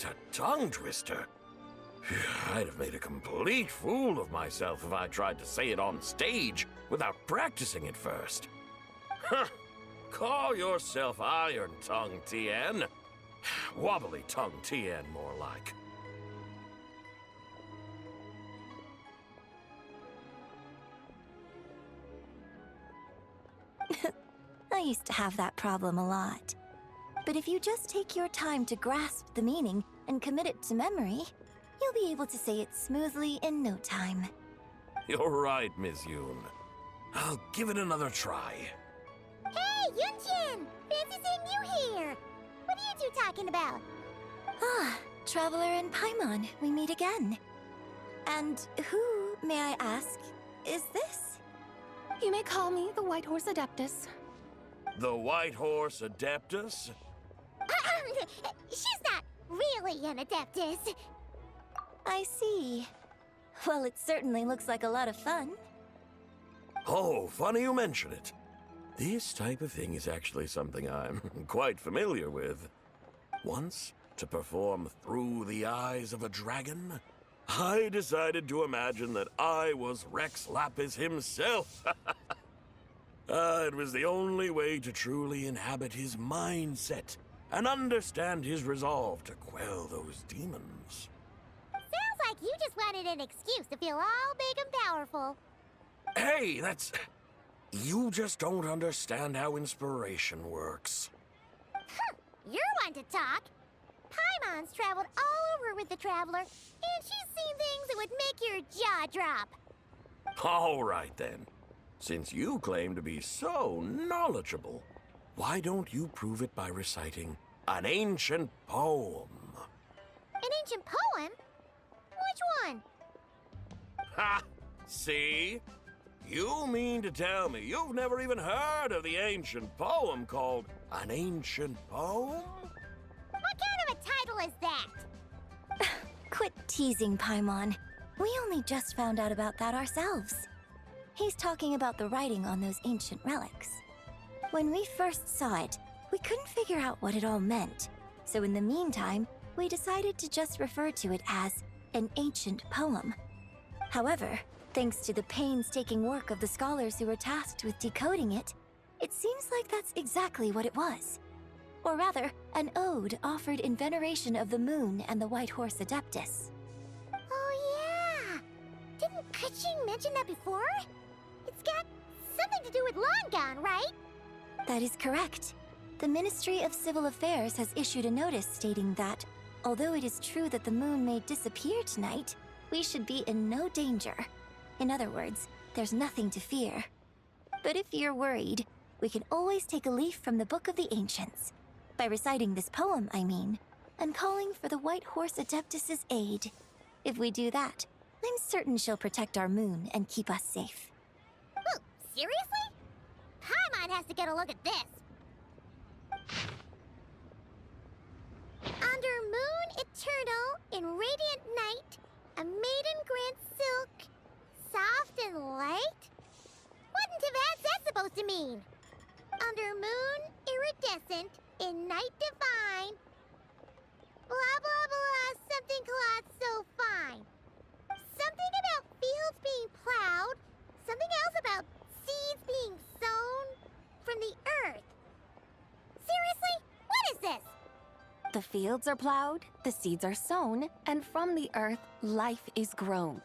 What a tongue twister. I'd have made a complete fool of myself if I tried to say it on stage without practicing it first. Huh. Call yourself Iron Tongue, Tien. Wobbly Tongue, Tien, more like. I used to have that problem a lot. But if you just take your time to grasp the meaning and commit it to memory, you'll be able to say it smoothly in no time. You're right, Miss Yoon. I'll give it another try. Hey, Yunjin! Fancy seeing you here! What are you two talking about? Ah, Traveler and Paimon, we meet again. And who, may I ask, is this? You may call me the White Horse Adeptus. The White Horse Adeptus? She's not really an Adeptus. I see. Well, it certainly looks like a lot of fun. Oh, funny you mention it. This type of thing is actually something I'm quite familiar with. Once, to perform Through the Eyes of a Dragon, I decided to imagine that I was Rex Lapis himself. It was the only way to truly inhabit his mindset and understand his resolve to quell those demons. Sounds like you just wanted an excuse to feel all big and powerful. Hey, that's... You just don't understand how inspiration works. You're one to talk. Paimon's traveled all over with the Traveler, and she's seen things that would make your jaw drop. All right, then. Since you claim to be so knowledgeable, why don't you prove it by reciting an ancient poem? An ancient poem? Which one? Ha! See? You mean to tell me you've never even heard of the ancient poem called An Ancient Poem? What kind of a title is that? Quit teasing, Paimon. We only just found out about that ourselves. He's talking about the writing on those ancient relics. When we first saw it, we couldn't figure out what it all meant. So in the meantime, we decided to just refer to it as an ancient poem. However, thanks to the painstaking work of the scholars who were tasked with decoding it, it seems like that's exactly what it was. Or rather, an ode offered in veneration of the moon and the White Horse Adeptus. Oh yeah! Didn't Kuching mention that before? It's got something to do with Longon, right? That is correct. The Ministry of Civil Affairs has issued a notice stating that, although it is true that the moon may disappear tonight, we should be in no danger. In other words, there's nothing to fear. But if you're worried, we can always take a leaf from the Book of the Ancients. By reciting this poem, I mean, and calling for the White Horse Adeptus' aid. If we do that, I'm certain she'll protect our moon and keep us safe. Oh, seriously? Paimon has to get a look at this. Under moon eternal, in radiant night, a maiden grants silk, soft and light? What in Tibet's that supposed to mean? Under moon iridescent, in night divine, blah blah blah, something cloth so fine. Something about fields being plowed, something else about seeds being sown from the earth. Seriously? What is this? The fields are plowed, the seeds are sown, and from the earth, life is grown.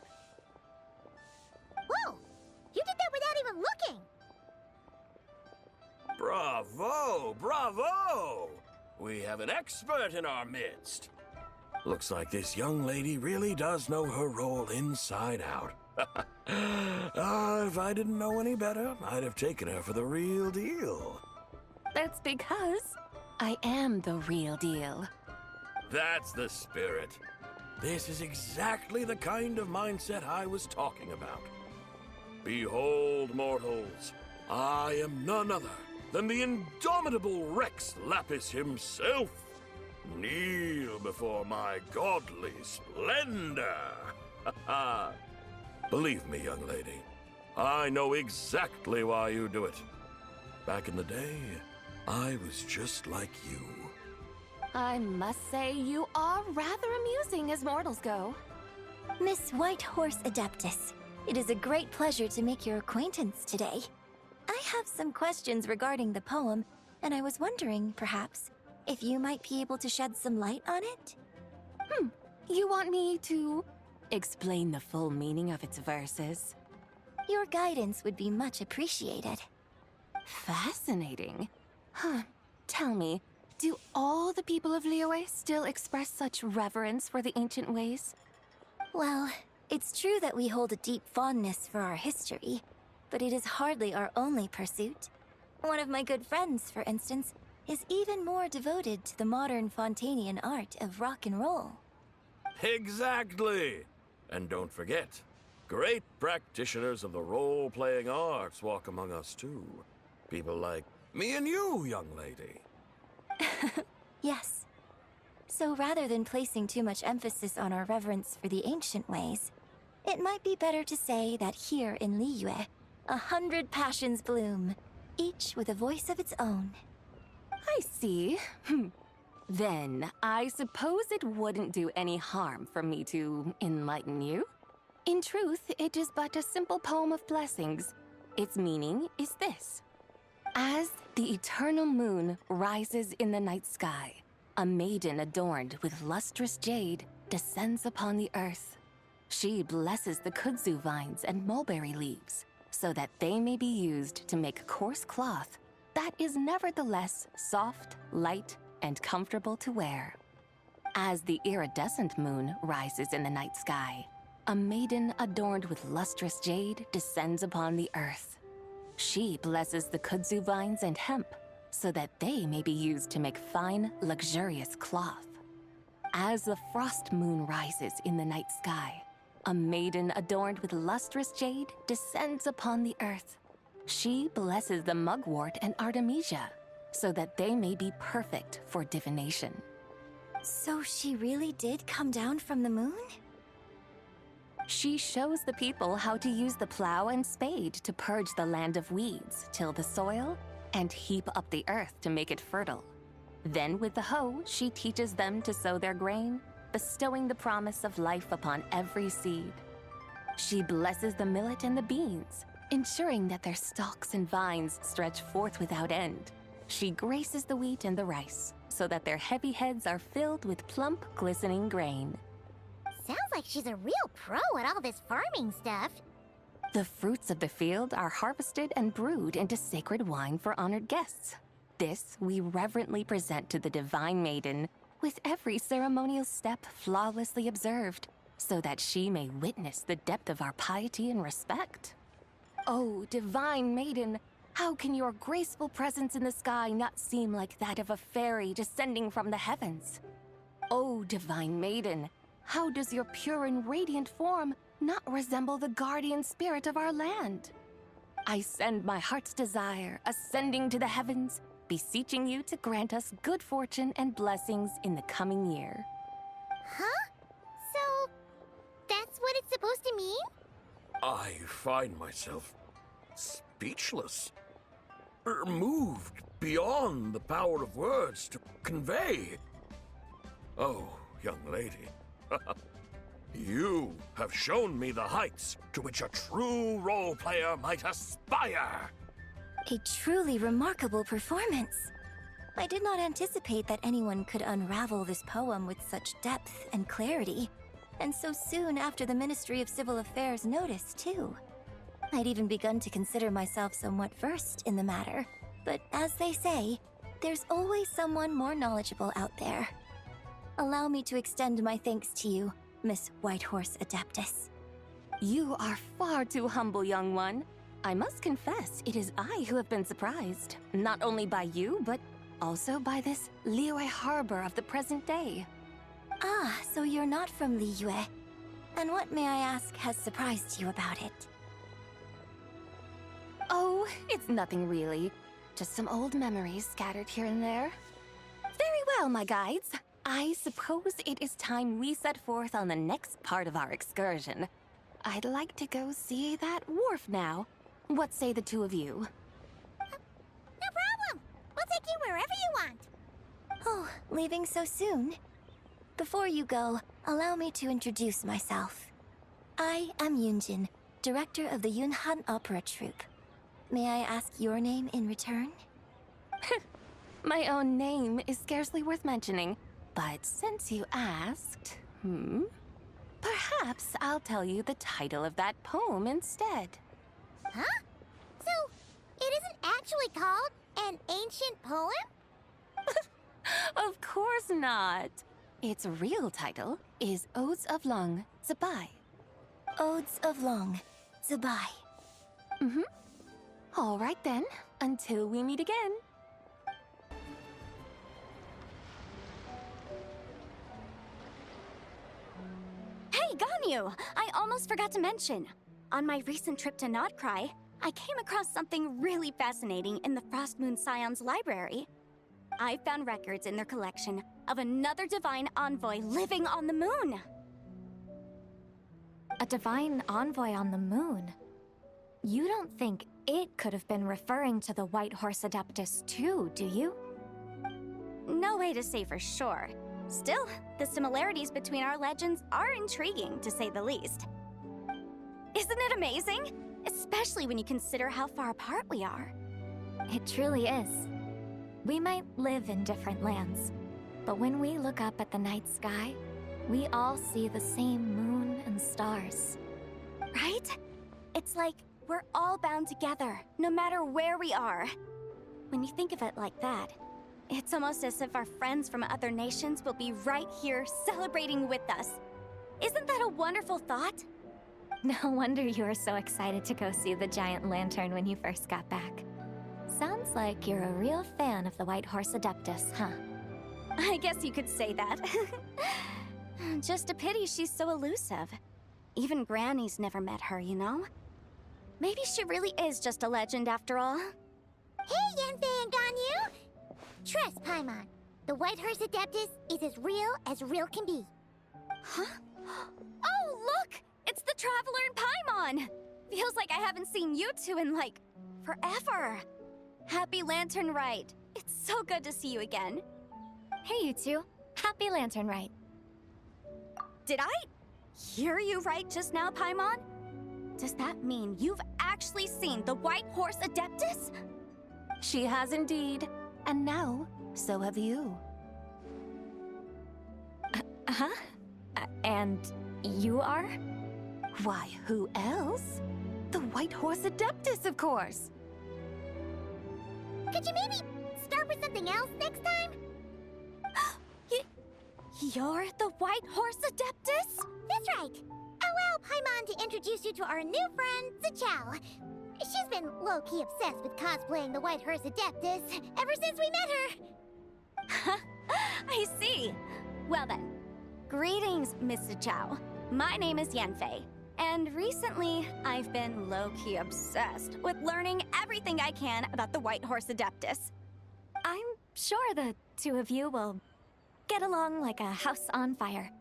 Whoa! You did that without even looking! Bravo! Bravo! We have an expert in our midst. Looks like this young lady really does know her role inside out. If I didn't know any better, I'd have taken her for the real deal. That's because I am the real deal. That's the spirit. This is exactly the kind of mindset I was talking about. Behold, mortals, I am none other than the indomitable Rex Lapis himself. Kneel before my godly splendor. Believe me, young lady, I know exactly why you do it. Back in the day, I was just like you. I must say you are rather amusing as mortals go. Miss Whitehorse Adeptus, it is a great pleasure to make your acquaintance today. I have some questions regarding the poem, and I was wondering, perhaps, if you might be able to shed some light on it? You want me to explain the full meaning of its verses? Your guidance would be much appreciated. Fascinating. Tell me, do all the people of Liyue still express such reverence for the ancient ways? Well, it's true that we hold a deep fondness for our history, but it is hardly our only pursuit. One of my good friends, for instance, is even more devoted to the modern Fontanian art of rock and roll. Exactly! And don't forget, great practitioners of the role-playing arts walk among us too. People like me and you, young lady. Yes. So rather than placing too much emphasis on our reverence for the ancient ways, it might be better to say that here in Liyue, 100 passions bloom, each with a voice of its own. I see. Then, I suppose it wouldn't do any harm for me to enlighten you. In truth, it is but a simple poem of blessings. Its meaning is this. As the eternal moon rises in the night sky, a maiden adorned with lustrous jade descends upon the earth. She blesses the kudzu vines and mulberry leaves, so that they may be used to make coarse cloth that is nevertheless soft, light, and comfortable to wear. As the iridescent moon rises in the night sky, a maiden adorned with lustrous jade descends upon the earth. She blesses the kudzu vines and hemp, so that they may be used to make fine, luxurious cloth. As the frost moon rises in the night sky, a maiden adorned with lustrous jade descends upon the earth. She blesses the mugwort and artemisia, so that they may be perfect for divination. So she really did come down from the moon? She shows the people how to use the plow and spade to purge the land of weeds, till the soil, and heap up the earth to make it fertile. Then with the hoe, she teaches them to sow their grain, bestowing the promise of life upon every seed. She blesses the millet and the beans, ensuring that their stalks and vines stretch forth without end. She graces the wheat and the rice, so that their heavy heads are filled with plump, glistening grain. Sounds like she's a real pro at all this farming stuff. The fruits of the field are harvested and brewed into sacred wine for honored guests. This we reverently present to the divine maiden, with every ceremonial step flawlessly observed, so that she may witness the depth of our piety and respect. Oh, divine maiden, how can your graceful presence in the sky not seem like that of a fairy descending from the heavens? Oh, divine maiden, how does your pure and radiant form not resemble the guardian spirit of our land? I send my heart's desire, ascending to the heavens, beseeching you to grant us good fortune and blessings in the coming year. Huh? So, that's what it's supposed to mean? I find myself speechless. Moved beyond the power of words to convey. Oh, young lady, you have shown me the heights to which a true role player might aspire. A truly remarkable performance. I did not anticipate that anyone could unravel this poem with such depth and clarity, and so soon after the Ministry of Civil Affairs noticed, too. I'd even begun to consider myself somewhat versed in the matter, but as they say, there's always someone more knowledgeable out there. Allow me to extend my thanks to you, Miss Whitehorse Adeptus. You are far too humble, young one. I must confess, it is I who have been surprised, not only by you, but also by this Liyue harbor of the present day. Ah, so you're not from Liyue. And what, may I ask, has surprised you about it? Oh, it's nothing really. Just some old memories scattered here and there. Very well, my guides. I suppose it is time we set forth on the next part of our excursion. I'd like to go see that wharf now. What say the two of you? No problem. We'll take you wherever you want. Oh, leaving so soon? Before you go, allow me to introduce myself. I am Yunjin, director of the Yunhan Opera Troupe. May I ask your name in return? My own name is scarcely worth mentioning, but since you asked, perhaps I'll tell you the title of that poem instead. Huh? So, it isn't actually called an ancient poem? Of course not. Its real title is Odes of Long Zabai. Odes of Long Zabai. All right then, until we meet again. Hey, Ganyu! I almost forgot to mention. On my recent trip to Notcry, I came across something really fascinating in the Frost Moon Scion's library. I found records in their collection of another divine envoy living on the moon. A divine envoy on the moon? You don't think it could have been referring to the White Horse Adeptus too, do you? No way to say for sure. Still, the similarities between our legends are intriguing, to say the least. Isn't it amazing? Especially when you consider how far apart we are. It truly is. We might live in different lands, but when we look up at the night sky, we all see the same moon and stars. Right? It's like we're all bound together, no matter where we are. When you think of it like that, it's almost as if our friends from other nations will be right here celebrating with us. Isn't that a wonderful thought? No wonder you were so excited to go see the giant lantern when you first got back. Sounds like you're a real fan of the White Horse Adeptus, huh? I guess you could say that. Just a pity she's so elusive. Even Granny's never met her, you know? Maybe she really is just a legend after all. Hey, Yanfei and Ganyu! Trust, Paimon. The White Horse Adeptus is as real can be. Huh? Oh, look! It's the Traveler and Paimon! Feels like I haven't seen you two in, like, forever. Happy Lantern Rite. It's so good to see you again. Hey, you two. Happy Lantern Rite. Did I hear you right just now, Paimon? Does that mean you've actually seen the White Horse Adeptus? She has indeed. And now, so have you. Huh? And you are? Why, who else? The White Horse Adeptus, of course. Could you maybe start with something else next time? You're the White Horse Adeptus? That's right. Allow Paimon to introduce you to our new friend, Zichao. She's been low-key obsessed with cosplaying the White Horse Adeptus ever since we met her. I see. Well then, greetings, Mr. Chow. My name is Yanfei, and recently I've been low-key obsessed with learning everything I can about the White Horse Adeptus. I'm sure the two of you will get along like a house on fire.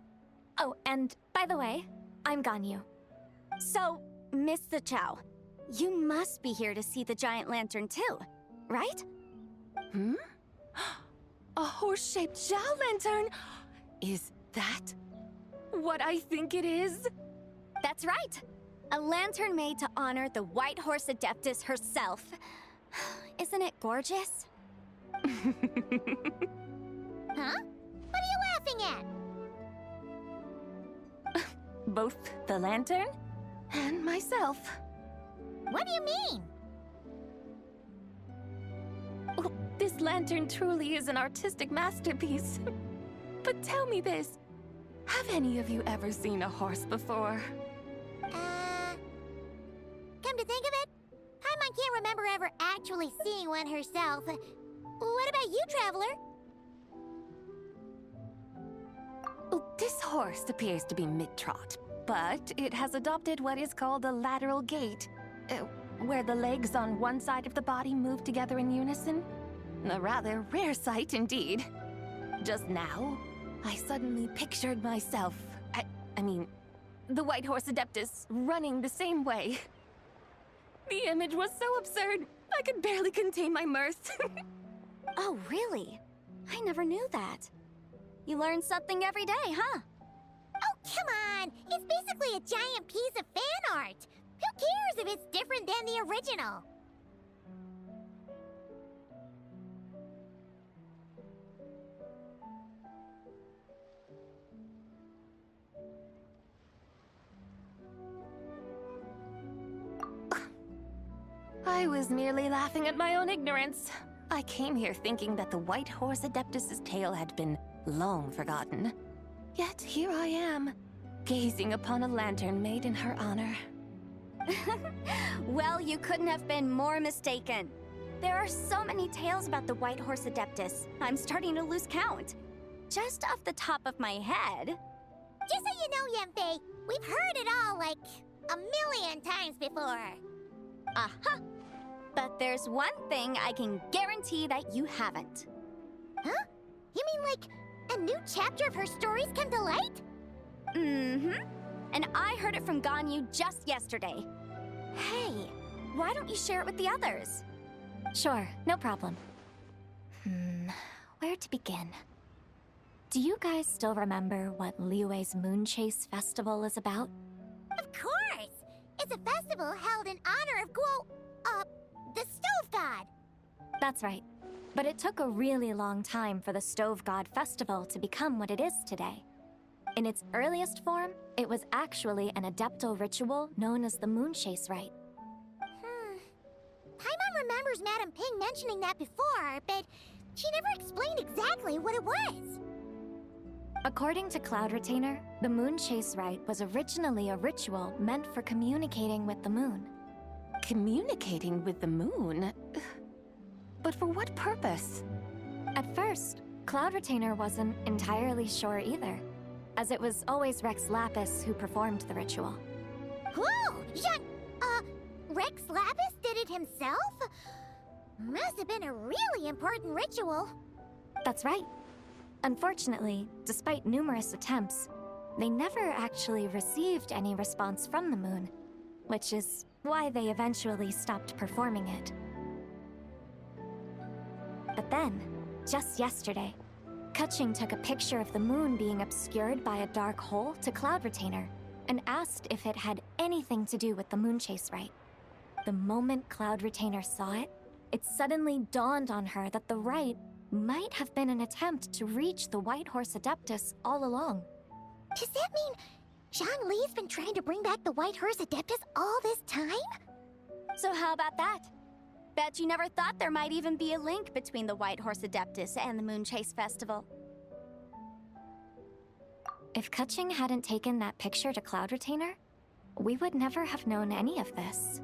Oh, and by the way, I'm Ganyu. So, Mr. Chow, you must be here to see the giant lantern too, right? A horse-shaped Zhao lantern? Is that what I think it is? That's right. A lantern made to honor the White Horse Adeptus herself. Isn't it gorgeous? Huh? What are you laughing at? Both the lantern and myself. What do you mean? Oh, this lantern truly is an artistic masterpiece. But tell me this, have any of you ever seen a horse before? Come to think of it, Paimon can't remember ever actually seeing one herself. What about you, Traveler? Oh, this horse appears to be mid-trot, but it has adopted what is called a lateral gait, where the legs on one side of the body move together in unison. A rather rare sight indeed. Just now, I suddenly pictured myself, I mean, the White Horse Adeptus running the same way. The image was so absurd, I could barely contain my mirth. Oh, really? I never knew that. You learn something every day, huh? Oh, come on! It's basically a giant piece of fan art! Who cares if it's different than the original? I was merely laughing at my own ignorance. I came here thinking that the White Horse Adeptus's tale had been long forgotten. Yet here I am, gazing upon a lantern made in her honor. Well, you couldn't have been more mistaken. There are so many tales about the White Horse Adeptus, I'm starting to lose count. Just off the top of my head... Just so you know, Yenfei, we've heard it all like a million times before. Aha! But there's one thing I can guarantee that you haven't. Huh? You mean like a new chapter of her stories come to light? Mm-hmm. And I heard it from Ganyu just yesterday. Hey, why don't you share it with the others? Sure, no problem. Where to begin? Do you guys still remember what Liyue's Moon Chase Festival is about? Of course! It's a festival held in honor of the Stove God! That's right. But it took a really long time for the Stove God Festival to become what it is today. In its earliest form, it was actually an adeptal ritual known as the Moon Chase Rite. Paimon remembers Madame Ping mentioning that before, but she never explained exactly what it was. According to Cloud Retainer, the Moon Chase Rite was originally a ritual meant for communicating with the moon. Communicating with the moon? But for what purpose? At first, Cloud Retainer wasn't entirely sure either, as it was always Rex Lapis who performed the ritual. Whoa! Rex Lapis did it himself? Must have been a really important ritual. That's right. Unfortunately, despite numerous attempts, they never actually received any response from the moon, which is why they eventually stopped performing it. But then, just yesterday, Kutching took a picture of the moon being obscured by a dark hole to Cloud Retainer and asked if it had anything to do with the Moon Chase Rite. The moment Cloud Retainer saw it, it suddenly dawned on her that the rite might have been an attempt to reach the White Horse Adeptus all along. Does that mean Zhang Li's been trying to bring back the White Horse Adeptus all this time? So how about that? Bet you never thought there might even be a link between the White Horse Adeptus and the Moon Chase Festival. If Kutching hadn't taken that picture to Cloud Retainer, we would never have known any of this.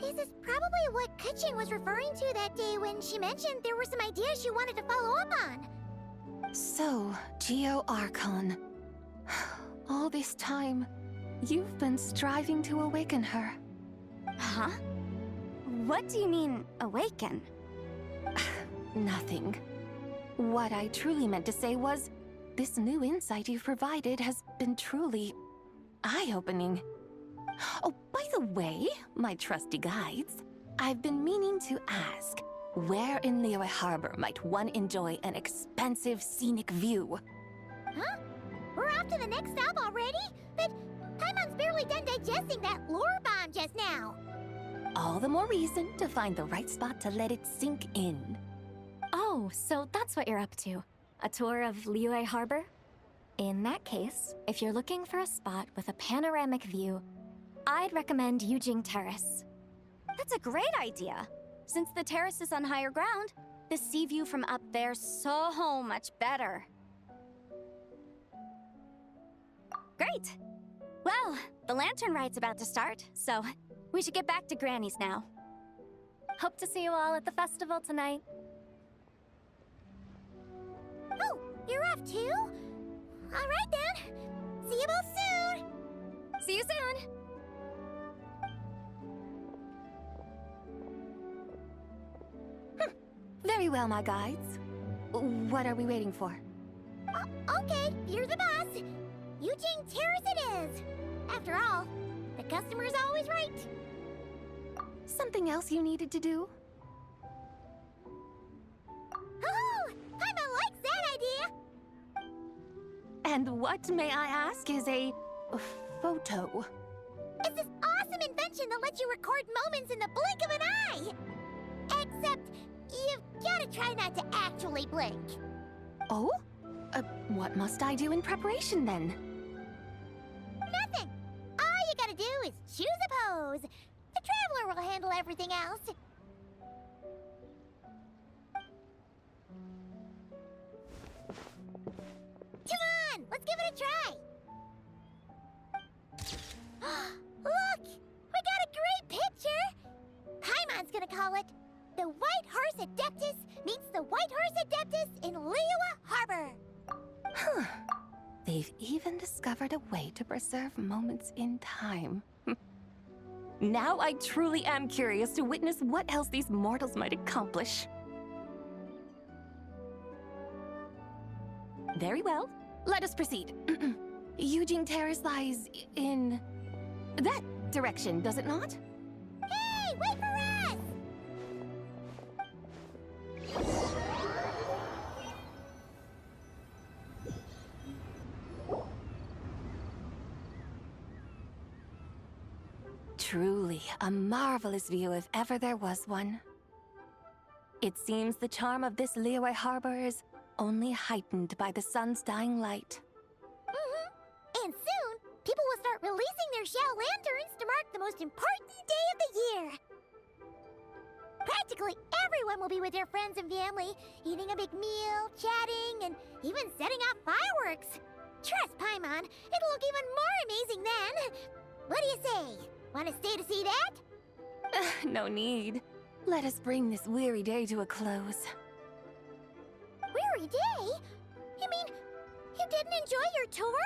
This is probably what Kutching was referring to that day when she mentioned there were some ideas she wanted to follow up on. So, Geo Archon. All this time, you've been striving to awaken her. Huh? What do you mean, awaken? Nothing. What I truly meant to say was, this new insight you've provided has been truly eye-opening. Oh, by the way, my trusty guides, I've been meaning to ask, where in Liyue Harbor might one enjoy an expansive scenic view? Huh? We're off to the next stop already? But Paimon's barely done digesting that lore bomb just now. All the more reason to find the right spot to let it sink in. Oh, so that's what you're up to. A tour of Liyue Harbor? In that case, if you're looking for a spot with a panoramic view, I'd recommend Yujing Terrace. That's a great idea. Since the terrace is on higher ground, the sea view from up there's so much better. Great! Well, the lantern ride's about to start, so we should get back to Granny's now. Hope to see you all at the festival tonight. Oh, you're off too? All right then. See you both soon. See you soon! Very well, my guides. What are we waiting for? Okay, you're the boss. Yujing Terrace it is. After all, the customer's always right. Something else you needed to do? Oh, Paimon And what, may I ask, is a photo? It's this awesome invention that lets you record moments in the blink of an eye! Except, you've gotta try not to actually blink. Oh? What must I do in preparation then? Nothing! All you gotta do is choose a pose. The Traveler will handle everything else. Come on, let's give it a try. Look! We got a great picture! Paimon's gonna call it The White Horse Adeptus Meets the White Horse Adeptus in Liyue Harbor. Huh. They've even discovered a way to preserve moments in time. Now I truly am curious to witness what else these mortals might accomplish. Very well. Let us proceed. Eugene Terrace lies in that direction, does it not? Hey, wait for us! Truly a marvelous view if ever there was one. It seems the charm of this Liyue Harbor is only heightened by the sun's dying light. And soon, people will start releasing their shell lanterns to mark the most important day of the year. Practically everyone will be with their friends and family, eating a big meal, chatting, and even setting off fireworks. Trust Paimon, it'll look even more amazing then. What do you say? Want to stay to see that? No need. Let us bring this weary day to a close. Weary day? You mean you didn't enjoy your tour?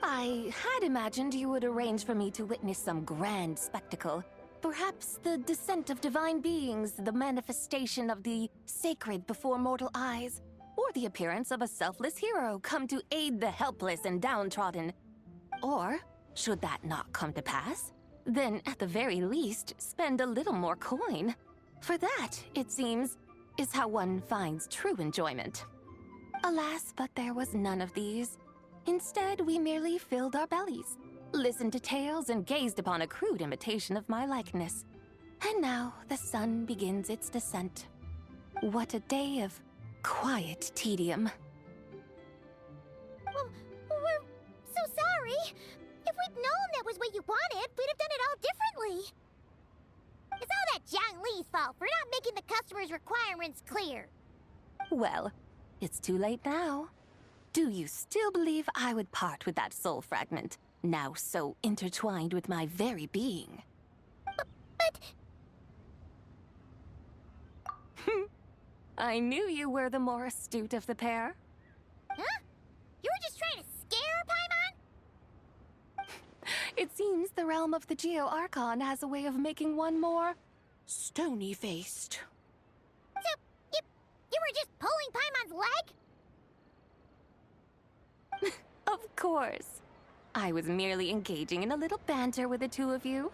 I had imagined you would arrange for me to witness some grand spectacle. Perhaps the descent of divine beings, the manifestation of the sacred before mortal eyes, or the appearance of a selfless hero come to aid the helpless and downtrodden. Or, should that not come to pass, then at the very least, spend a little more coin. For that, it seems, is how one finds true enjoyment. Alas, but there was none of these. Instead, we merely filled our bellies, listened to tales, and gazed upon a crude imitation of my likeness. And now the sun begins its descent. What a day of quiet tedium. Well, we're so sorry. If we'd known that was what you wanted, we'd have done it all differently. It's all that Zhang Li's fault for not making the customer's requirements clear. Well, it's too late now. Do you still believe I would part with that soul fragment, now so intertwined with my very being? But I knew you were the more astute of the pair. huh? You were just trying to scare Paimon? It seems the realm of the Geo-Archon has a way of making one more stony-faced. So, you were just pulling Paimon's leg? Of course. I was merely engaging in a little banter with the two of you.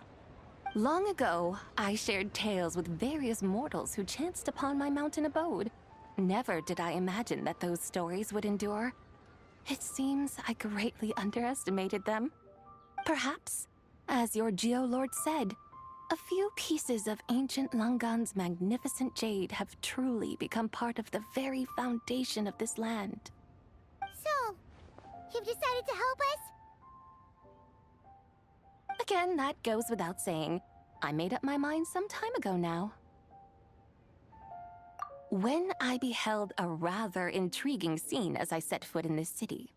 Long ago, I shared tales with various mortals who chanced upon my mountain abode. Never did I imagine that those stories would endure. It seems I greatly underestimated them. Perhaps, as your Geolord said, a few pieces of ancient Langan's magnificent jade have truly become part of the very foundation of this land. So, you've decided to help us? Again, that goes without saying. I made up my mind some time ago now. When I beheld a rather intriguing scene as I set foot in this city,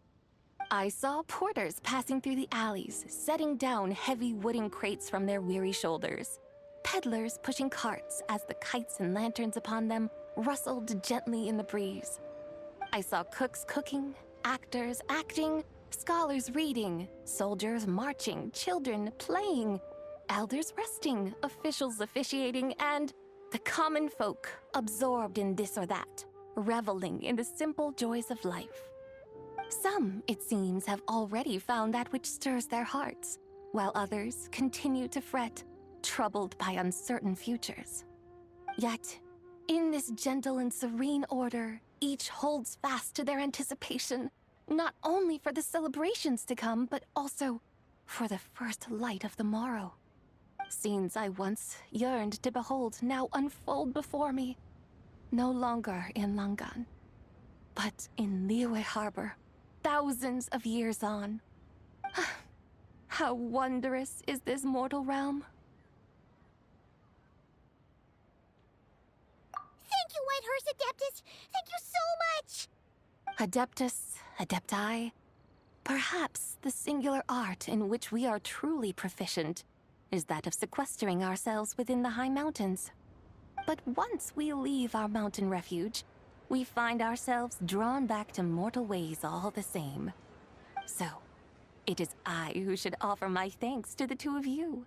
I saw porters passing through the alleys, setting down heavy wooden crates from their weary shoulders. Peddlers pushing carts as the kites and lanterns upon them rustled gently in the breeze. I saw cooks cooking, actors acting, scholars reading, soldiers marching, children playing, elders resting, officials officiating, and the common folk absorbed in this or that, reveling in the simple joys of life. Some, it seems, have already found that which stirs their hearts, while others continue to fret, troubled by uncertain futures. Yet, in this gentle and serene order, each holds fast to their anticipation, not only for the celebrations to come, but also for the first light of the morrow. Scenes I once yearned to behold now unfold before me, no longer in Langan, but in Liyue Harbor, thousands of years on. How wondrous is this mortal realm? Thank you, Whitehurst Adeptus! Thank you so much! Adeptus, Adepti, perhaps the singular art in which we are truly proficient is that of sequestering ourselves within the high mountains. But once we leave our mountain refuge, we find ourselves drawn back to mortal ways all the same. So, it is I who should offer my thanks to the two of you.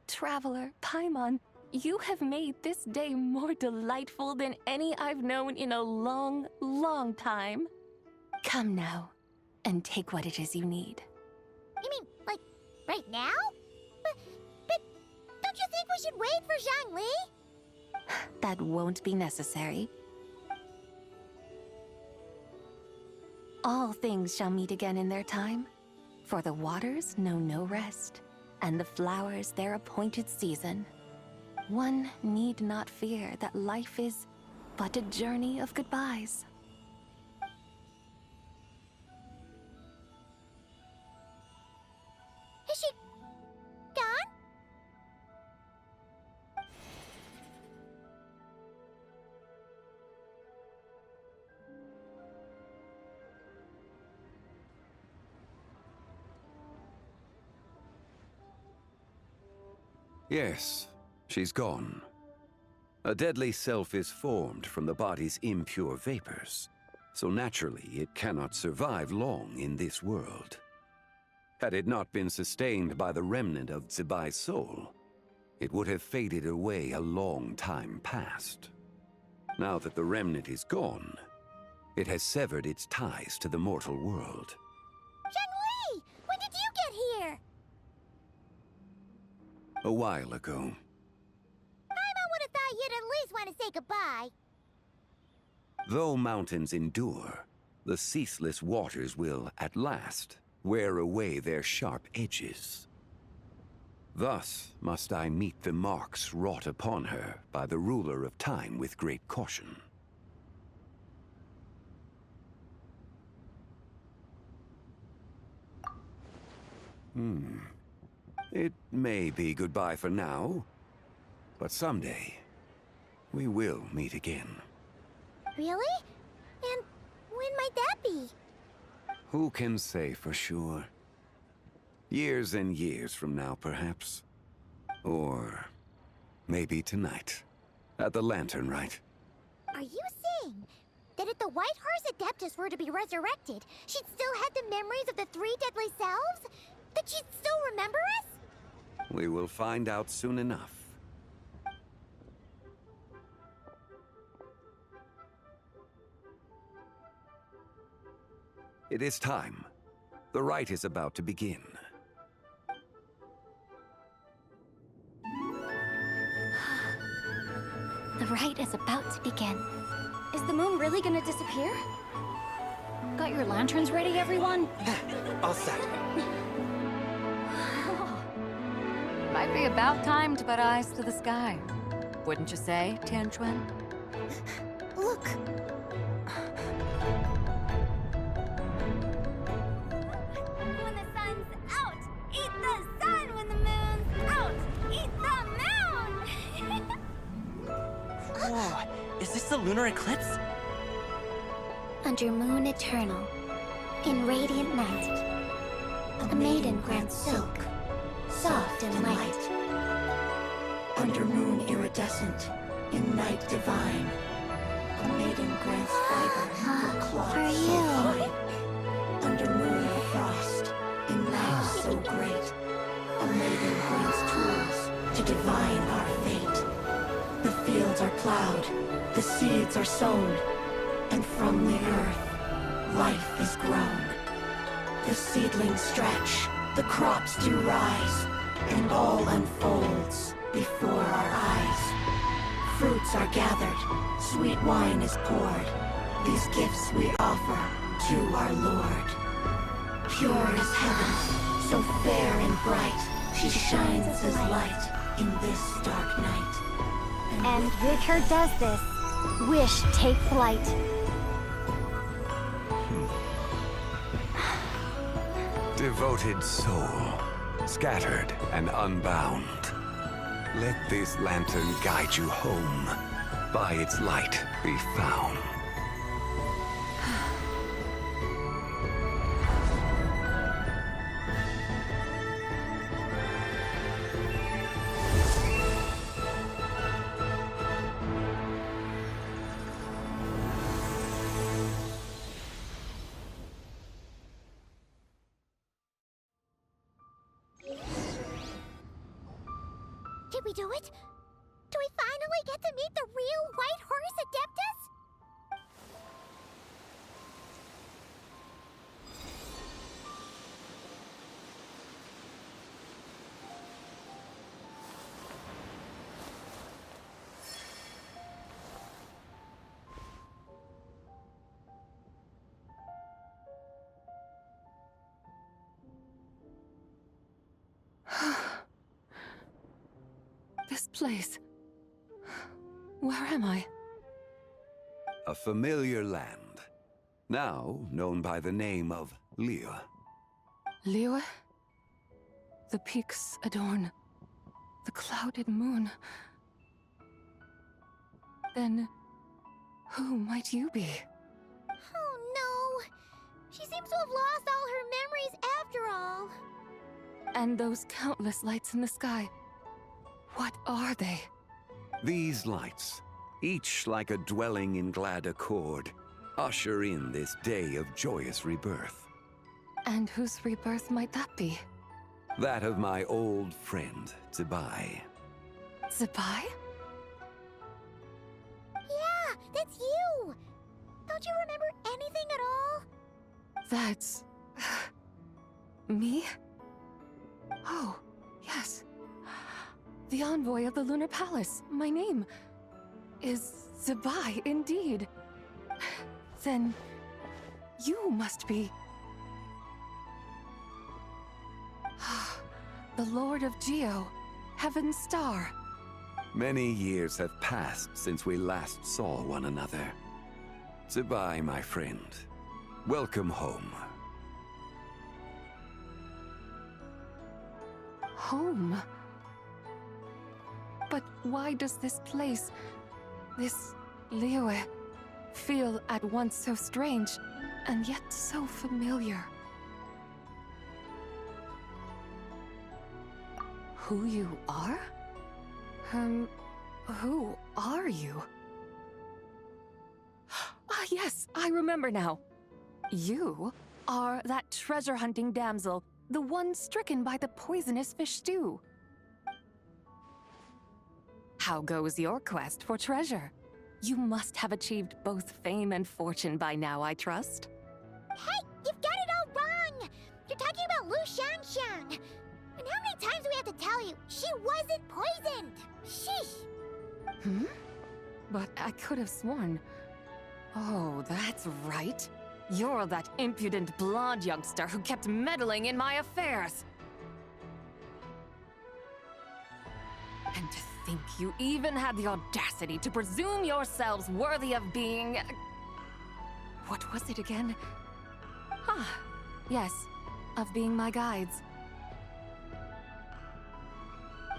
Traveler, Paimon, you have made this day more delightful than any I've known in a long, long time. Come now, and take what it is you need. You mean, like, right now? But don't you think we should wait for Zhangli? That won't be necessary. All things shall meet again in their time, for the waters know no rest, and the flowers their appointed season. One need not fear that life is but a journey of goodbyes. Is she gone? Yes, she's gone. A deadly self is formed from the body's impure vapors, so naturally it cannot survive long in this world. Had it not been sustained by the remnant of Zibai's soul, it would have faded away a long time past. Now that the remnant is gone, it has severed its ties to the mortal world. Zhangli! When did you get here? A while ago. I would have thought you'd at least want to say goodbye. Though mountains endure, the ceaseless waters will, at last, wear away their sharp edges. Thus must I meet the marks wrought upon her by the ruler of time with great caution. It may be goodbye for now, but someday we will meet again. Really? And when might that be? Who can say for sure? Years and years from now, perhaps. Or maybe tonight, at the Lantern Rite. Are you saying that if the Whitehurst Adeptus were to be resurrected, she'd still have the memories of the three deadly selves? That she'd still remember us? We will find out soon enough. It is time. The rite is about to begin. The rite is about to begin. Is the moon really gonna disappear? Got your lanterns ready, everyone? All set. Might be about time to put eyes to the sky. Wouldn't you say, Tianchuan? Look! When the sun's out, eat the sun. When the moon's out, eat the moon. Whoa, is this the lunar eclipse? Under moon eternal, in radiant night, a maiden grants silk, soft and light. Under moon iridescent, in night divine, a maiden grants fiber for cloth For so you. fine. Under moon of frost, in night so great, a maiden grants tools to divine our fate. The fields are plowed, the seeds are sown, and from the earth, life is grown. The seedlings stretch, the crops do rise, and all unfolds before our eyes. Fruits are gathered, sweet wine is poured. These gifts we offer to our Lord. Pure as heaven, so fair and bright, she shines as light in this dark night. And with her does this, wish take flight. Devoted soul, scattered and unbound. Let this lantern guide you home. By its light be found. Did we do it? Do we finally get to meet the real White Horse Adeptus? This place. Where am I? A familiar land, now known by the name of Liyue. Liyue? The peaks adorn the clouded moon. Then, who might you be? Oh no! She seems to have lost all her memories after all. And those countless lights in the sky. What are they? These lights, each like a dwelling in glad accord, usher in this day of joyous rebirth. And whose rebirth might that be? That of my old friend, Zibai. Zibai? Yeah, that's you! Don't you remember anything at all? That's... me? Oh, yes. The envoy of the Lunar Palace. My name is Zibai, indeed. Then you must be... the Lord of Geo, Heaven's Star. Many years have passed since we last saw one another. Zibai, my friend. Welcome home. Home? But why does this place, this Liyue, feel at once so strange, and yet so familiar? Who you are? Who are you? Ah, yes, I remember now. You are that treasure-hunting damsel, the one stricken by the poisonous fish stew. How goes your quest for treasure? You must have achieved both fame and fortune by now, I trust. Hey, you've got it all wrong! You're talking about Lu Shanshan! And how many times do we have to tell you? She wasn't poisoned! Sheesh! Hmm? But I could have sworn... Oh, that's right. You're that impudent blonde youngster who kept meddling in my affairs. And to think you even had the audacity to presume yourselves worthy of being... What was it again? Ah, yes, of being my guides.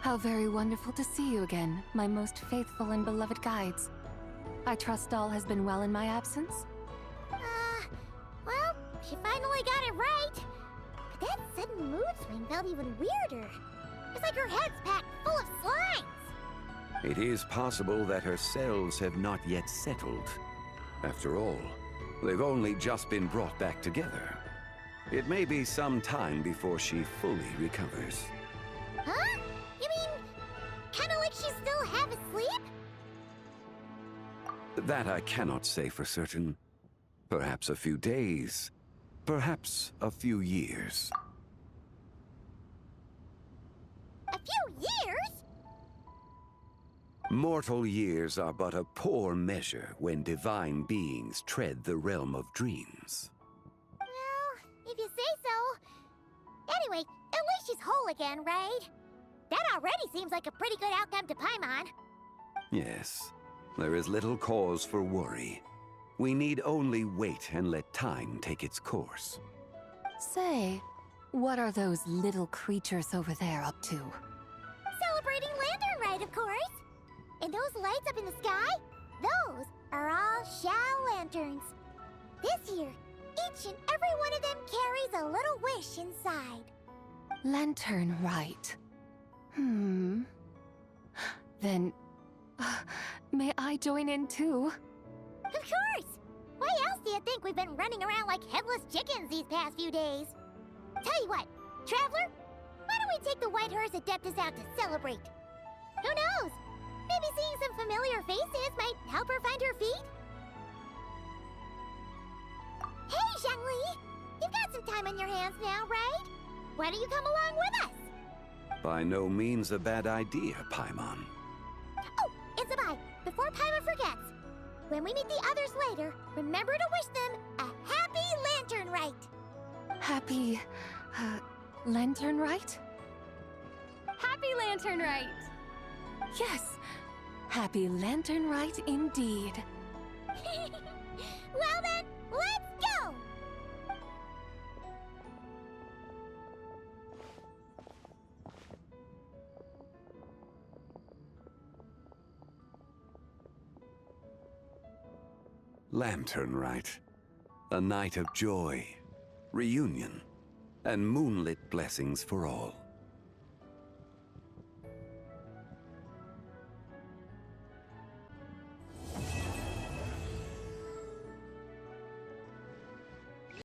How very wonderful to see you again, my most faithful and beloved guides. I trust all has been well in my absence? Well, she finally got it right. But that sudden mood swing felt even weirder. It's like her head's packed full of slimes. It is possible that her cells have not yet settled. After all, they've only just been brought back together. It may be some time before she fully recovers. Huh? You mean, kinda like she's still half asleep? That I cannot say for certain. Perhaps a few days, perhaps a few years. A few years? Mortal years are but a poor measure when divine beings tread the realm of dreams. If you say so. Anyway, at least she's whole again, right? That already seems like a pretty good outcome to Paimon. Yes, there is little cause for worry. We need only wait and let time take its course. Say, what are those little creatures over there up to? Celebrating Lantern Rite, of course. And those lights up in the sky? Those are all Shao lanterns. This year, each and every one of them carries a little wish inside. Lantern Rite. Then, may I join in too? Of course! Why else do you think we've been running around like headless chickens these past few days? Tell you what, Traveler, why don't we take the White Horse Adeptus out to celebrate? Who knows? Maybe seeing some familiar faces might help her find her feet? Hey, Zhongli! You've got some time on your hands now, right? Why don't you come along with us? By no means a bad idea, Paimon. Oh, and Sabai, before Paimon forgets, when we meet the others later, remember to wish them a happy Lantern Rite! Happy, Lantern Rite? Happy Lantern Rite! Yes, Happy Lantern Rite indeed. Well then, let's go! Lantern Rite. A night of joy, reunion, and moonlit blessings for all.